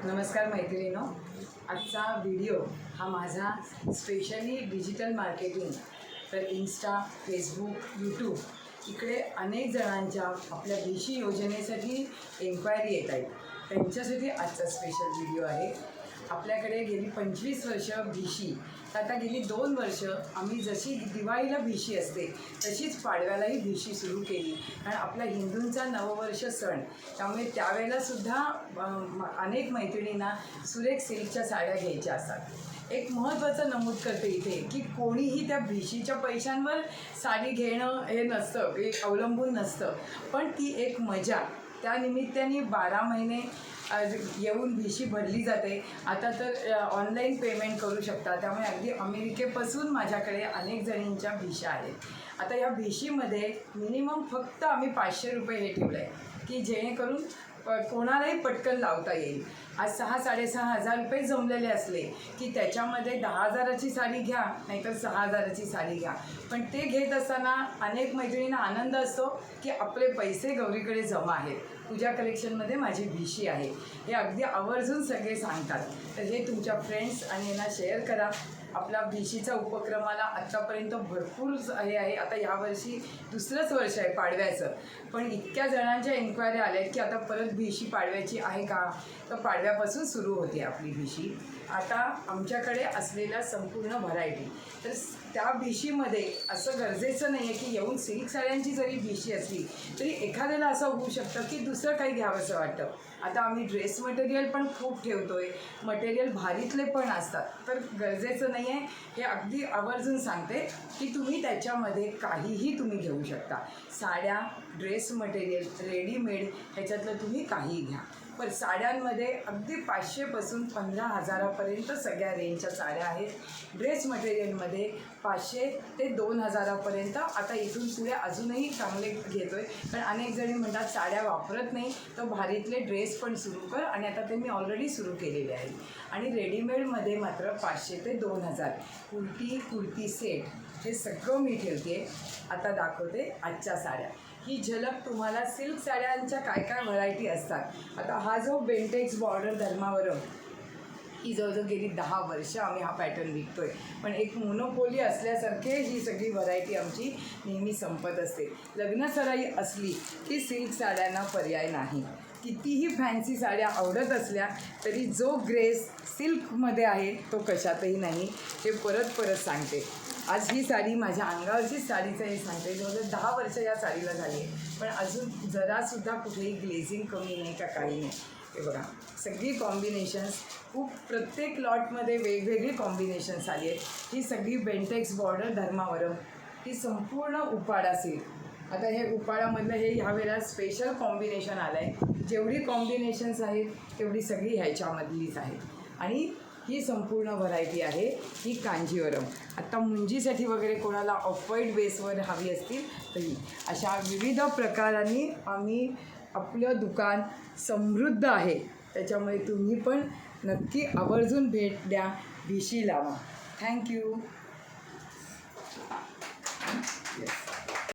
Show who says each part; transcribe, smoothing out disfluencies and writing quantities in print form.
Speaker 1: नमस्कार मैत्रिणींनो, आजचा व्हिडिओ हा माझा स्पेशली डिजिटल मार्केटिंग तर इन्स्टा, फेसबुक, यूट्यूब इकडे अनेक जणांच्या आपल्या भिशी योजनेसाठी एन्क्वायरी येत आहेत. त्यांच्यासाठी आजचा स्पेशल व्हिडिओ आहे. आपल्याकडे गेली 25 वर्ष भिशी, आता गेली 2 वर्ष आम्ही जशी दिवाळीला भिशी असते तशीच पाडव्यालाही भिशी सुरू केली. कारण आपला हिंदूंचा नववर्ष सण, त्यामुळे त्यावेळेलासुद्धा अनेक मैत्रिणींना सुरेख सिल्कच्या साड्या घ्यायच्या असतात. एक महत्त्वाचं नमूद करते इथे की कोणीही त्या भिशीच्या पैशांवर साडी घेणं हे नसतं, हे अवलंबून नसतं, पण ती एक मजा. त्या निमित्ताने 12 महिने येऊन भिशी भरली जाते. आता तर ऑनलाईन पेमेंट करू शकता, त्यामुळे अगदी अमेरिकेपासून माझ्याकडे अनेक जणींच्या भिशा आहेत. आता या भिशीमध्ये मिनिमम फक्त आम्ही 500 रुपये हे ठेवलं आहे की जेणेकरून कोणालाही पटकन लावता येईल. आज 6-6.5 रुपये जमलेले असले की त्याच्यामध्ये 10,000ची साडी घ्या, नाहीतर 6,000ची साडी घ्या. पण ते घेत असताना अनेक मैत्रिणींना आनंद असतो की आपले पैसे गौरीकडे जमा आहेत, पूजा कलेक्शनमध्ये माझी भिशी आहे, हे अगदी आवर्जून सगळे सांगतात. तर हे तुमच्या फ्रेंड्स आणि यांना शेअर करा. आपला भिशीचा उपक्रमाला आत्तापर्यंत भरपूर हे आहे. आता यावर्षी दुसरंच वर्ष आहे पाडव्याचं, पण इतक्या जणांच्या एन्क्वायरी आल्या आहेत की आता परत भिशी पाडव्याची आहे का, तर पाडव्यापासून सुरू होते आपली भिशी. आता आमच्याकडे असलेल्या संपूर्ण व्हरायटी, तर त्या भिशीमध्ये असं गरजेचं नाही आहे की येऊन सिल्क साड्यांची जरी भिशी असली तरी एखाद्याला असं होऊ शकतं की दुसरं काही घ्यावंसं वाटतं. आता आम्ही ड्रेस मटेरियल पण खूप ठेवतो आहे, मटेरियल भारीतले पण असतात. तर गरजेचं नाही आहे, हे अगदी आवर्जून सांगते की तुम्ही त्याच्यामध्ये काहीही तुम्ही घेऊ शकता. साड्या, ड्रेस मटेरियल, रेडीमेड ह्याच्यातलं तुम्ही काहीही घ्या. पण साड्यांमध्ये अगदी 500पासून 15,000पर्यंत सगळ्या रेंजच्या साड्या आहेत. ड्रेस मटेरियलमध्ये 500 ते 2,000पर्यंत. आता इथून पुढे अजूनही चांगले घेतो आहे, पण अनेक जणी म्हणतात साड्या वापरत नाही तर भारीतले ड्रेस पण सुरू कर, आणि आता ते मी ऑलरेडी सुरू केलेले आहे. आणि रेडीमेडमध्ये मात्र 500 ते 2,000 कुर्ती सेट हे सगळं मी ठेवते. आता दाखवते आजच्या साड्या. ही झलक तुम्हाला सिल्क साड्यांच्या काय काय व्हरायटी असतात. आता हा जो बेंटेक्स बॉर्डर धर्मावरम, ही जवळजवळ गेली 10 वर्ष आम्ही हा पॅटर्न विकतो आहे, पण एक मोनोपोली असल्यासारखे ही सगळी व्हरायटी आमची नेहमी संपत असते. लग्नसराई असली की सिल्क साड्यांना पर्याय नाही. कितीही फॅन्सी साड्या आवडत असल्या तरी जो ग्रेस सिल्कमध्ये आहे तो कशातही नाही, हे परत परत सांगते. आज ही साडी माझ्या अंगावरचीच साडीचं हे सांगते. जवळजवळ 10 वर्ष या साडीला झाली आहे, पण अजून जरासुद्धा कुठेही ग्लेझिंग कमी नाही का काही नाही. हे बघा, सगळी कॉम्बिनेशन्स खूप, प्रत्येक लॉटमध्ये वेगवेगळी कॉम्बिनेशन्स आली आहेत. ही सगळी बेंटेक्स बॉर्डर धर्मावरम, ही संपूर्ण उपाडा सिल्क. आता हे उपाडामधलं हे ह्यावेळेला स्पेशल कॉम्बिनेशन आलं आहे. जेवढी कॉम्बिनेशन्स आहेत तेवढी सगळी ह्याच्यामधलीच आहेत. आणि ही संपूर्ण व्हरायटी आहे ही कांजीवरम. आत्ता मुंजीसाठी वगैरे कोणाला ऑफ व्हाईट बेसवर हवी असतील तरी अशा विविध प्रकारांनी आम्ही आपलं दुकान समृद्ध आहे. त्याच्यामुळे तुम्ही पण नक्की आवर्जून भेट द्या, भिशी लावा. थँक्यू.